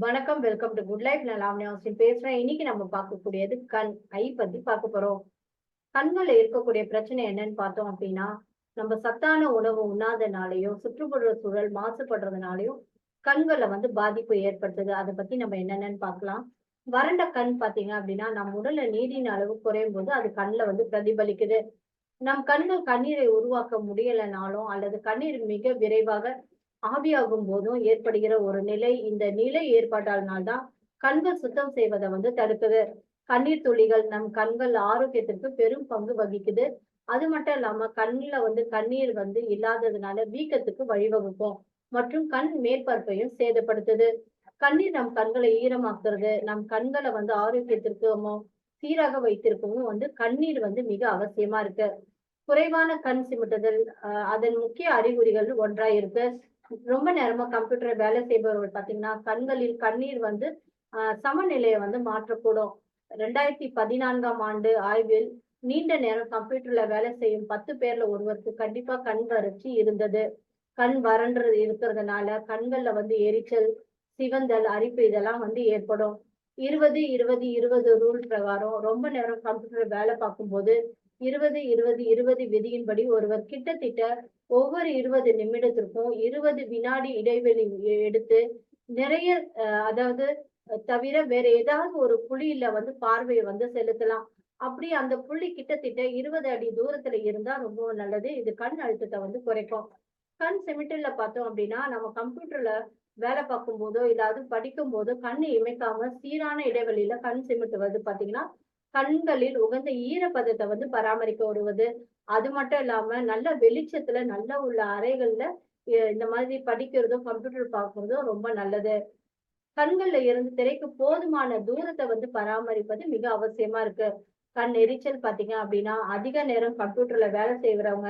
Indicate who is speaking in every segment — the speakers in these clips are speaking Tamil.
Speaker 1: வணக்கம். Welcome to good life. நான் லாவண்யா ஹாஸ்டின் பேசுறேன். இன்னைக்கு நம்ம பார்க்கக்கூடியது கண், ஐ பத்தி பார்க்க போறோம். கண்கள்ல இருக்கக்கூடிய பிரச்சனை என்னன்னு பார்த்தோம் அப்படின்னா, நம்ம சத்தான உணவு உண்ணாதனாலயும், சுற்றுப்புற சூழல் மாசுபடுறதுனாலயும் கண்கள்ல பாதிப்பு ஏற்படுத்துது. அத பத்தி நம்ம என்னென்னன்னு பார்க்கலாம். வறண்ட கண் பார்த்தீங்க அப்படின்னா, நம்ம உடல்ல நீரின் அளவு குறையும் போது அது கண்ல பிரதிபலிக்குது. நம் கண்கள் கண்ணீரை உருவாக்க முடியலனாலும், அல்லது கண்ணீர் மிக விரைவாக ஆவியாகும் போதும் ஏற்படுகிற ஒரு நிலை. இந்த நிலை ஏற்பட்டால்னால்தான் கண்கள் சுத்தம் செய்வதை தடுக்குது. கண்ணீர் துளிகள் நம் கண்கள் ஆரோக்கியத்திற்கு பெரும் பங்கு வகிக்குது. அது மட்டும் இல்லாம கண்ணுல கண்ணீர் இல்லாததுனால வீக்கத்துக்கு வழிவகுக்கும் மற்றும் கண் மேற்பரப்பையும் சேதப்படுத்துது. கண்ணீர் நம் கண்களை ஈரமாக்குறது, நம் கண்களை ஆரோக்கியத்திற்கும் சீராக வைத்திருக்கவும் கண்ணீர் மிக அவசியமா இருக்கு. குறைவான கண் சிமிட்டுதல் அதன் முக்கிய அறிகுறிகள் ஒன்றா இருக்கு. ரொம்ப நேரமா கம்ப்யூட்டர் வேலை செய்பவர்கள் பாத்தீங்கன்னா கண்களில் கண்ணீர் சமநிலையை மாற்றக்கூடும். 2014ஆம் ஆண்டு ஆய்வில் நீண்ட நேரம் கம்ப்யூட்டர்ல வேலை செய்யும் 10 பேர்ல ஒருவருக்கு கண்டிப்பா கண் வறட்சி இருந்தது. கண் வறண்டு இருக்கிறதுனால கண்கள்ல எரிச்சல், சிவந்தல், அரிப்பு இதெல்லாம் ஏற்படும். 20-20-20 ரூல் பிரகாரம் ரொம்ப நேரம் கம்ப்யூட்டர் வேலை பார்க்கும்போது 20-20-20 விதியின்படி ஒருவர் கிட்டத்தட்ட ஒவ்வொரு 20 நிமிடத்திற்கும் 20 வினாடி இடைவெளி எடுத்து நிறைய அதாவது தவிர வேற ஏதாவது ஒரு புள்ளியில பார்வையை செலுத்தலாம். அப்படி அந்த புள்ளி கிட்டத்தட்ட 20 அடி தூரத்துல இருந்தா ரொம்ப நல்லது. இது கண் அழுத்தத்தை குறைக்கும். கண் சிமிட்டல்ல பார்த்தோம் அப்படின்னா, நம்ம கம்ப்யூட்டர்ல வேலை பார்க்கும் போதோ இல்லாது படிக்கும் போதோ கண்ணை இமைக்காம சீரான இடைவெளியில கண் சிமிட்டுவது பாத்தீங்கன்னா கண்களில் உகந்த ஈரப்பதத்தை பராமரிக்க உதவுது. அது மட்டும் இல்லாம நல்ல வெளிச்சத்துல நல்லா உள்ள அறைகள்ல இந்த மாதிரி படிக்கிறதும் கம்ப்யூட்டர் பார்க்கறதும் ரொம்ப நல்லது. கண்கள்ல இருந்து திரைக்கு போதுமான தூரத்தை பராமரிப்பது மிக அவசியமா இருக்கு. கண் எரிச்சல் பாத்தீங்க அப்படின்னா, அதிக நேரம் கம்ப்யூட்டர்ல வேலை செய்யறவங்க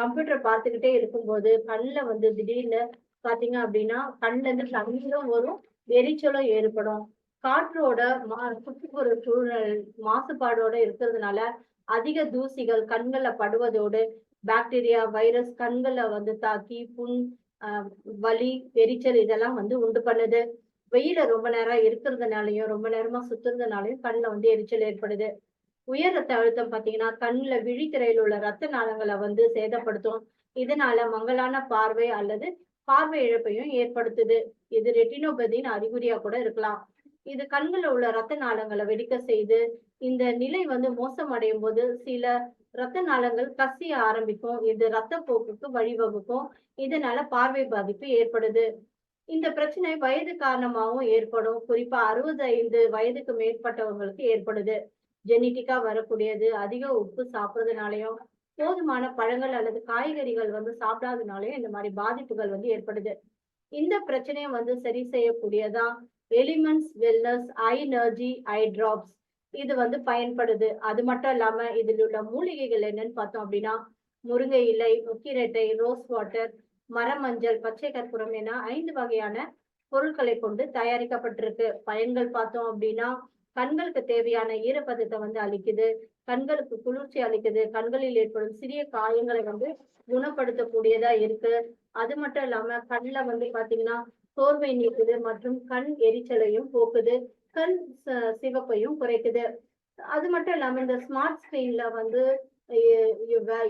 Speaker 1: கம்ப்யூட்டர் பார்த்துக்கிட்டே இருக்கும்போது கண்ணுல திடீர்னு பாத்தீங்க அப்படின்னா கண்ணுல இருந்து தண்ணீரும் வரும், எரிச்சலும் ஏற்படும். காற்றோட சுற்றுப்புற சூழல் மாசுபாடோட இருக்கிறதுனால அதிக தூசிகள் கண்கள்ல படுவதோடு பாக்டீரியா, வைரஸ் கண்கள்ல தாக்கி புண், வலி, எரிச்சல் இதெல்லாம் உண்டு பண்ணுது. வெயில ரொம்ப நேரம் இருக்கிறதுனாலயும் ரொம்ப நேரமா சுத்துறதுனாலயும் கண்ணுல எரிச்சல் ஏற்படுது. உயர் ரத்த அழுத்தம் பாத்தீங்கன்னா கண்ணுல விழித்திரையில் உள்ள ரத்த நாளங்களை சேதப்படுத்தும். இதனால மங்கலான பார்வை அல்லது பார்வை இழப்பையும் ஏற்படுத்துது. இது ரெட்டினோபதியின் அறிகுறியா கூட இருக்கலாம். இது கண்கள்ல உள்ள ரத்த நாளங்களை வெடிக்க செய்து இந்த நிலை மோசமடையும் போது சில ரத்த நாளங்கள் கசிய ஆரம்பிக்கும். இது ரத்தப்போக்குக்கு வழிவகுக்கும். இதனால பார்வை பாதிப்பு ஏற்படுது. இந்த பிரச்சனை வயது காரணமாகவும் ஏற்படும். குறிப்பா 65 வயதுக்கு மேற்பட்டவங்களுக்கு ஏற்படுது. ஜெனிட்டிக்கா வரக்கூடியது. அதிக உப்பு சாப்பிடுறதுனாலயும், போதுமான பழங்கள் அல்லது காய்கறிகள் சாப்பிடாதனாலயும் இந்த மாதிரி பாதிப்புகள் ஏற்படுது. இந்த பிரச்சனையை சரி செய்யக்கூடியதா எலிமெண்ட்ஸ் வெல்னஸ் ஐ எனர்ஜி ஐ டிராப்ஸ் இது பயன்படுது. அது மட்டும் இல்லாம இதில் உள்ள மூலிகைகள் என்னன்னு பார்த்தோம் அப்படின்னா, முருங்கை இலை, முக்கிரட்டை, ரோஸ் வாட்டர், மரமஞ்சள், பச்சை கற்பூரம் என 5 வகையான பொருட்களை கொண்டு தயாரிக்கப்பட்டிருக்கு. பயன்கள் பார்த்தோம் அப்படின்னா, கண்களுக்கு தேவையான ஈரப்பதத்தை அளிக்குது, கண்களுக்கு குளிர்ச்சி அளிக்குது, கண்களில் ஏற்படும் சிறிய காயங்களை குணப்படுத்தக்கூடியதா இருக்கு. அது மட்டும் இல்லாம கண்ணுல பாத்தீங்கன்னா சோர்வை நீக்குது மற்றும் கண் எரிச்சலையும் போக்குது, கண் சிவப்பையும் குறைக்குது. அது மட்டும் இல்லாம இந்த ஸ்மார்ட் ஸ்கிரீன்ல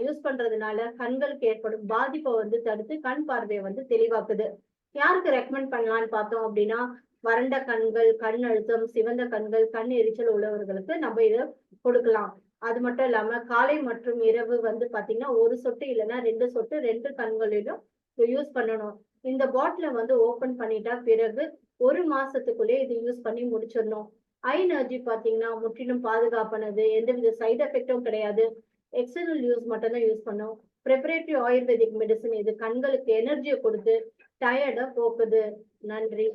Speaker 1: யூஸ் பண்றதுனால கண்களுக்கு ஏற்படும் பாதிப்பை தடுத்து கண் பார்வையை தெளிவாக்குது. யாருக்கு ரெக்கமெண்ட் பண்ணலாம்னு பார்த்தோம் அப்படின்னா, வறண்ட கண்கள், கண் அழுத்தம், சிவந்த கண்கள், கண் எரிச்சல் உள்ளவர்களுக்கு நம்ம இதை கொடுக்கலாம். அது மட்டும் இல்லாம காலை மற்றும் இரவு பாத்தீங்கன்னா 1 சொட்டு இல்லைன்னா 2 சொட்டு 2 கண்களிலும் யூஸ் பண்ணணும். இந்த பாட்டில ஓபன் பண்ணிட்டா பிறகு 1 மாசத்துக்குள்ளே இது யூஸ் பண்ணி முடிச்சிடணும். ஐ எனர்ஜி பாத்தீங்கன்னா முற்றிலும் பாதுகாப்பானது, எந்தவித சைடு எஃபெக்டும் கிடையாது. எக்ஸ்டர்னல் யூஸ் மட்டும் தான் யூஸ் பண்ணும். Preparatory ayurvedic medicine. இது கண்களுக்கு எனர்ஜியை கொடுத்து டயர்டை போக்குது. நன்றி.